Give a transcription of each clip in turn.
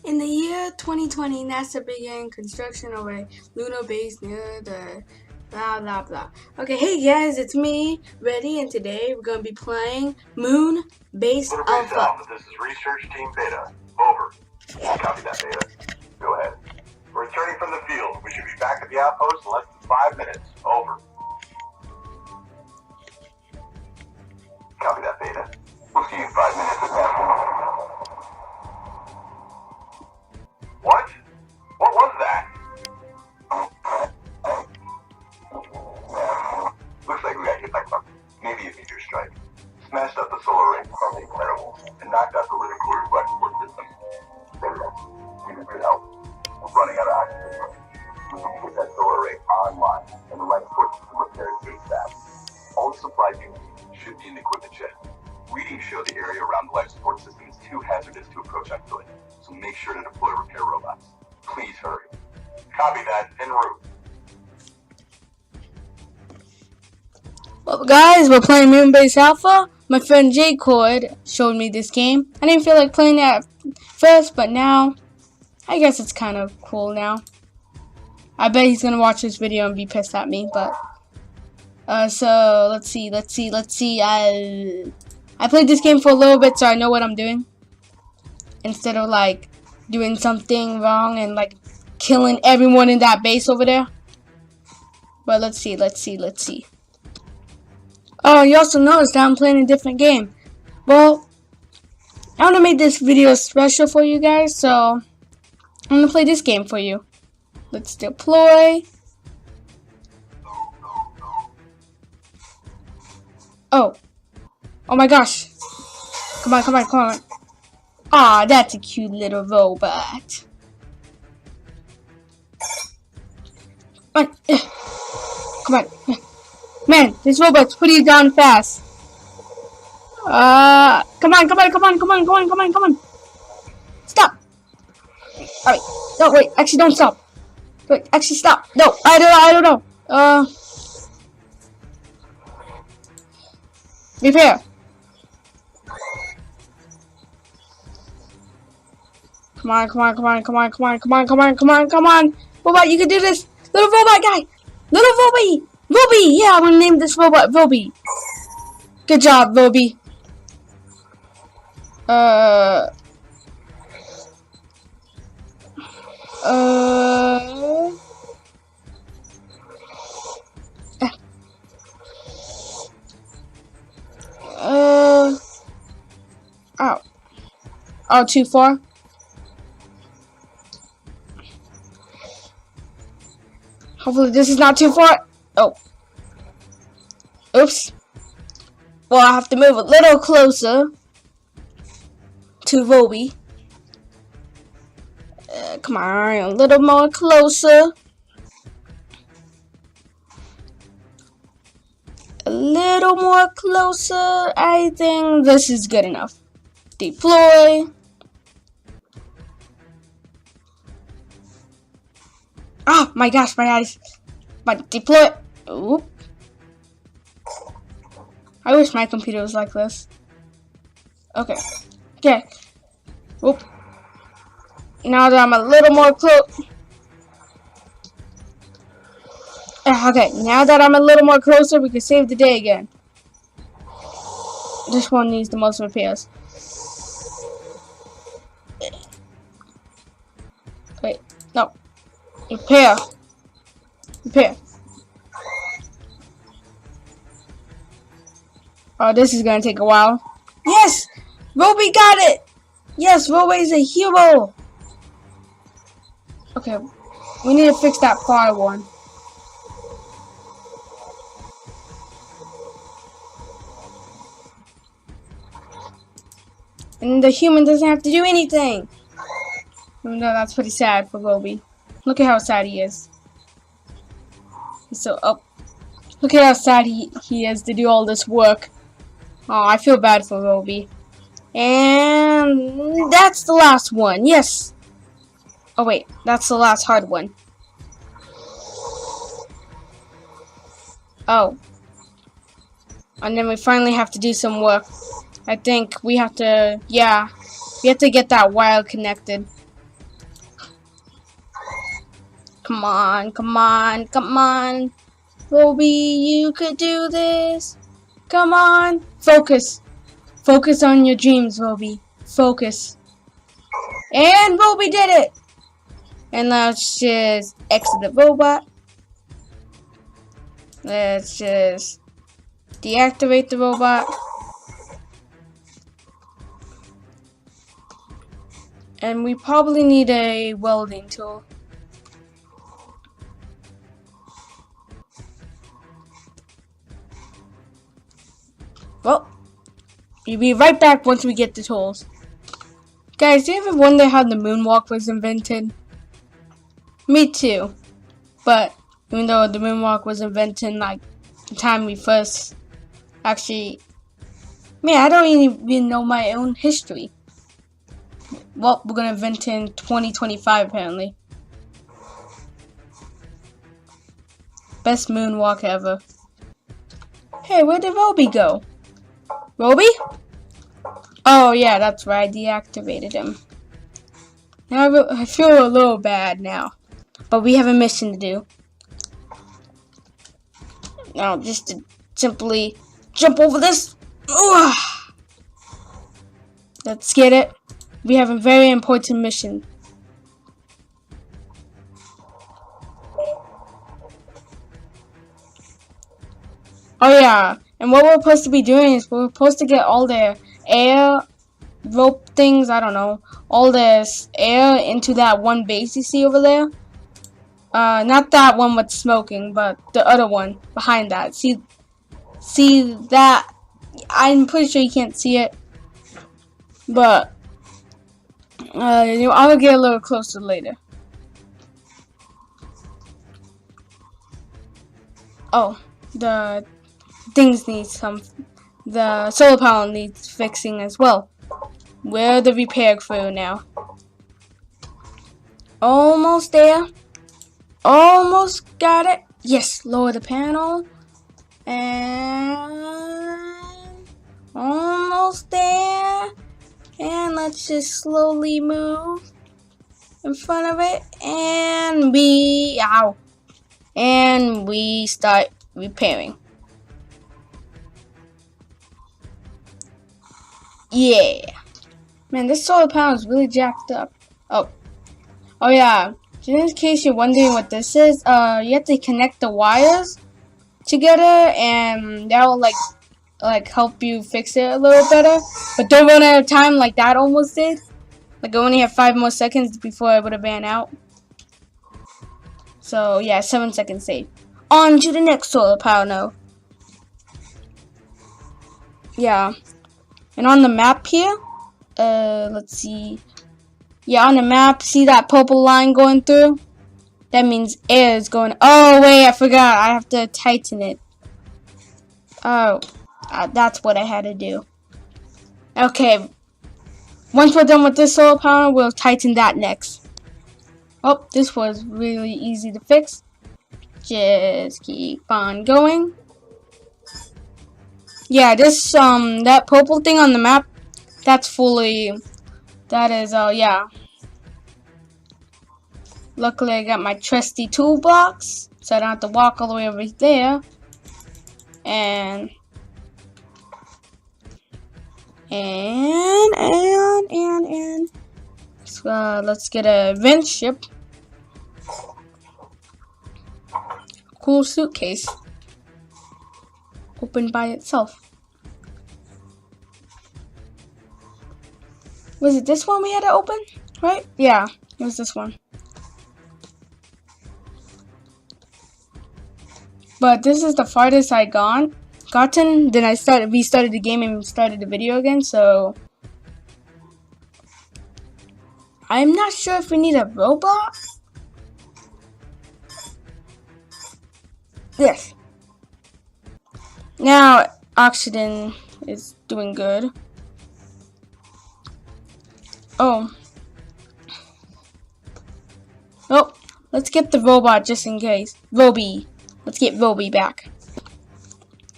In the year 2020, NASA began construction of a lunar base near the blah blah blah. Okay, hey guys, it's me, Ready, and today we're gonna be playing Moon Base Lunar Base Alpha. Alpha, this is Research Team Beta. Over. Copy that, Beta. Go ahead. We're returning from the field. We should be back at the outpost in less than 5 minutes. Over. Copy that, Beta. We'll see you in 5 minutes at that point. What? What was that? Looks like we got hit by something. Maybe a meteor strike. Smashed up the solar array, something incredible, and knocked out the living quarters of export system. Beta, we need your help. We're running out of oxygen. We need to get that solar array online and the life support system repaired ASAP. All the supplies you need should be in the equipment shed. Readings show the area around the life support system is too hazardous to approach on foot, so make sure to deploy repair robots. Please hurry. Copy that, en route. Well, guys, we're playing Moon Base Alpha. My friend J Cord showed me this game. I didn't feel like playing it at first, but now I guess it's kind of cool now. I bet he's gonna watch this video and be pissed at me, but so let's see. I played this game for a little bit, so I know what I'm doing. Instead of like doing something wrong and like killing everyone in that base over there. But let's see. Oh, you also noticed that I'm playing a different game. Well, I want to make this video special for you guys, so I'm gonna play this game for you. Let's deploy. Oh my gosh. Come on. Ah, that's a cute little robot. Come on. Man, this robot's pretty darn fast. Come on. Stop. Alright. No, wait. Actually, don't stop. Wait, actually, stop. No, I don't know. Repair. Come on. Robot, you can do this. Little robot guy. Little Roby. Yeah, I'm gonna name this robot Roby. Good job, Roby. Oh, too far. Hopefully this is not too far. Oh. Oops. Well, I have to move a little closer to Roby. Come on, a little more closer. A little more closer. I think this is good enough. Deploy. Oh my gosh, my eyes. But deploy. Oop. I wish my computer was like this. Okay. Oop. Now that I'm a little more close. Okay, now that I'm a little more closer, we can save the day again. This one needs the most repairs. Wait, no. Repair. Oh, this is gonna take a while. Yes! Roby got it! Yes, Roby is a hero! Okay, we need to fix that far one. And the human doesn't have to do anything. No, that's pretty sad for Roby. Look at how sad he is. He's so up. Look at how sad he is to do all this work. Oh, I feel bad for Roby. And that's the last one. Yes. Oh wait, that's the last hard one. Oh. And then we finally have to do some work. I think we have to, yeah. We have to get that wire connected. Come on, come on, come on. Roby, you could do this. Come on. Focus. Focus on your dreams, Roby. Focus. And Roby did it. And let's just exit the robot. Let's just deactivate the robot. And we probably need a welding tool. Well, we'll be right back once we get the tools. Guys, do you ever wonder how the moonwalk was invented? Me too. But even though the moonwalk was invented like the time we first actually... Man, I don't even know my own history. Well, we're gonna invent it in 2025 apparently. Best moonwalk ever. Hey, where did Roby go? Roby? Oh yeah, that's right, I deactivated him. Now I feel a little bad now. But we have a mission to do. Now just to simply jump over this. Ugh. Let's get it. We have a very important mission. Oh yeah, and what we're supposed to be doing is we're supposed to get all the air rope things, I don't know, all this air into that one base you see over there. Not that one with smoking, but the other one behind that. See that? I'm pretty sure you can't see it, but I'll get a little closer later. Oh, the things need the solar panel needs fixing as well. We're the repair crew now. Almost there. Almost got it. Yes, lower the panel. And almost there. And let's just slowly move in front of it. And we start repairing. Yeah. Man, this solar panel is really jacked up. Oh yeah. Just in case you're wondering what this is, you have to connect the wires together, and that will like help you fix it a little better. But don't run out of time like that almost did. Like I only have 5 more seconds before I would have ran out. So yeah, 7 seconds saved. On to the next solar panel. Yeah, and on the map here, let's see. Yeah, on the map, see that purple line going through? That means air is going. Oh wait, I forgot. I have to tighten it. Oh, that's what I had to do. Okay. Once we're done with this solar panel, we'll tighten that next. Oh, this was really easy to fix. Just keep on going. Yeah, this that purple thing on the map, that's fully. That is, yeah. Luckily, I got my trusty toolbox, so I don't have to walk all the way over there. And let's get a vent ship. Cool suitcase. Opened by itself. Was it this one we had to open? Right? Yeah, it was this one. But this is the farthest I gotten. Then I restarted the game and started the video again, so I'm not sure if we need a robot. Yes. Now oxygen is doing good. Oh, let's get the robot just in case. Roby. Let's get Roby back.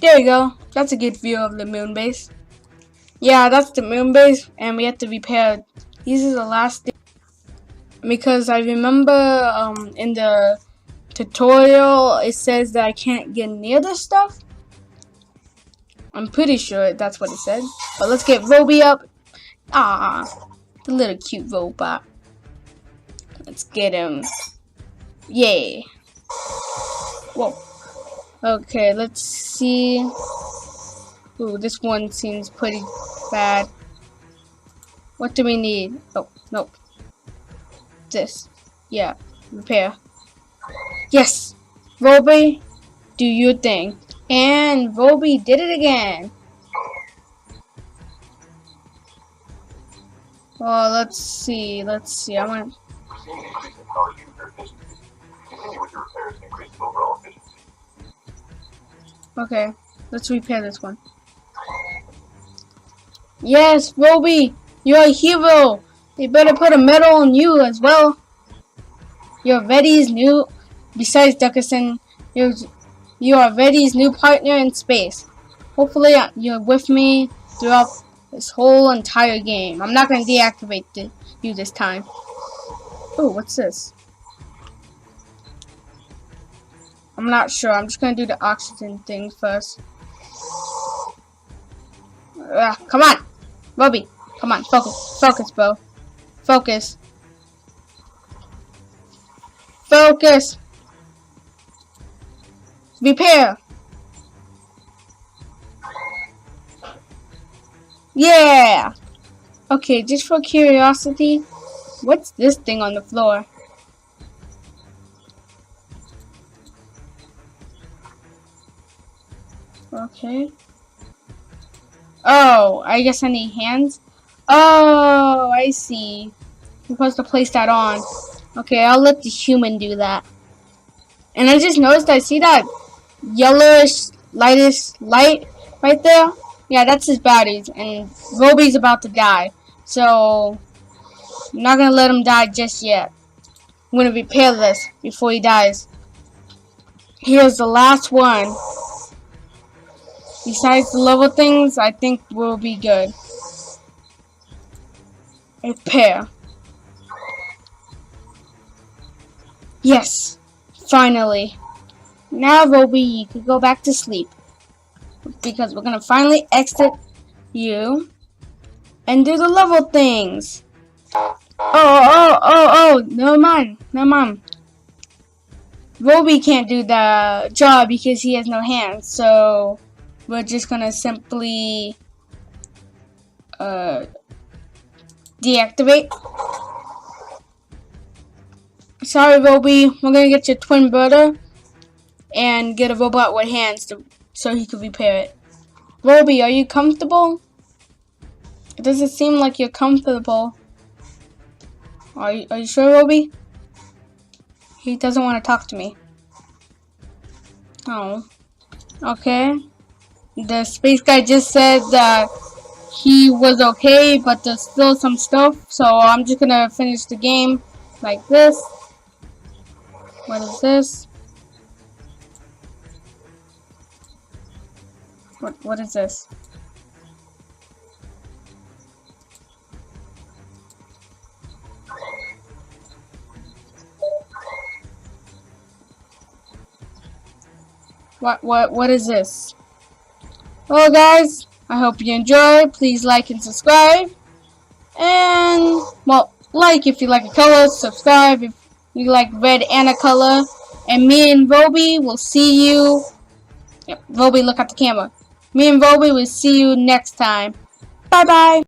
There we go. That's a good view of the moon base. Yeah, that's the moon base, and we have to repair. These are the last things. because I remember in the tutorial it says that I can't get near this stuff. I'm pretty sure that's what it said. But let's get Roby up. Ah, the little cute robot. Let's get him. Yay. Whoa. Okay, let's see. Ooh, this one seems pretty bad. What do we need? Oh, nope. This. Yeah, repair. Yes! Roby, do your thing. And Roby did it again. Well, let's see. I want. We're seeing an increase in power user efficiency. Continue with your repairs to increase overall efficiency. Okay, let's repair this one. Yes, Roby, you're a hero. They better put a medal on you as well. You're Reddy's new. Besides Duckerson, you are Reddy's new partner in space. Hopefully, you're with me throughout this whole entire game. I'm not going to deactivate you this time. Oh, what's this? I'm not sure. I'm just going to do the oxygen thing first. Come on. Roby, come on. Focus. Focus, bro. Focus. Focus. Repair. Yeah. Okay, just for curiosity, what's this thing on the floor? Okay. Oh, I guess I need hands. Oh, I see. I'm supposed to place that on. Okay, I'll let the human do that. And I just noticed I see that yellowish, lightish light right there. Yeah, that's his batteries. And Roby's about to die. So, I'm not going to let him die just yet. I'm going to repair this before he dies. Here's the last one. Besides the level things, I think we'll be good. Repair. Yes, finally. Now, Roby, you can go back to sleep. Because we're going to finally exit you and do the level things. Oh, never mind. Roby can't do the job because he has no hands, so we're just gonna simply deactivate. Sorry, Roby, we're gonna get your twin brother and get a robot with hands so he can repair it. Roby, are you comfortable? It doesn't seem like you're comfortable. Are you sure, Roby? He doesn't want to talk to me. Oh. Okay. The space guy just said that he was okay, but there's still some stuff. So I'm just gonna finish the game like this. What is this? What is this? What is this? Well, guys, I hope you enjoyed. Please like and subscribe. And, well, like if you like a color, subscribe if you like red and a color. And me and Roby will see you. Yep, Roby, look at the camera. Me and Roby will see you next time. Bye-bye.